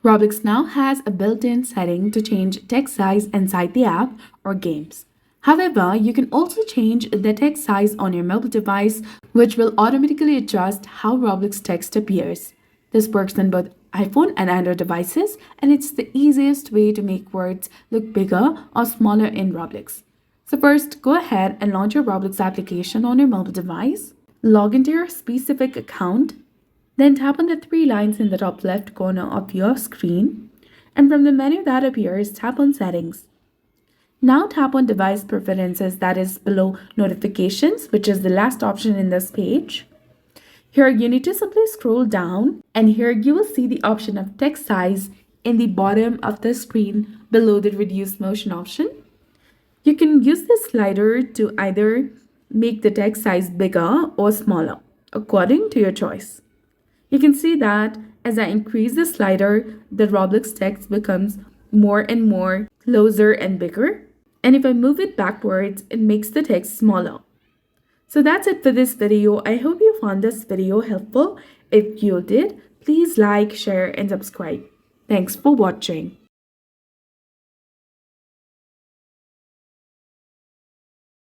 Roblox now has a built-in setting to change text size inside the app or games. However, you can also change the text size on your mobile device, which will automatically adjust how Roblox text appears. This works on both iPhone and Android devices, and it's the easiest way to make words look bigger or smaller in Roblox. So first, go ahead and launch your Roblox application on your mobile device. Log into your specific account. Then tap on the three lines in the top left corner of your screen. And from the menu that appears, tap on Settings. Now tap on Device Preferences, that is below Notifications, which is the last option in this page. Here you need to simply scroll down, and here you will see the option of text size in the bottom of the screen below the reduce motion option. You can use this slider to either make the text size bigger or smaller, according to your choice. You can see that as I increase the slider, the Roblox text becomes more and more closer and bigger. And if I move it backwards, it makes the text smaller. So that's it for this video. I hope you found this video helpful. If you did, please like, share, and subscribe. Thanks for watching.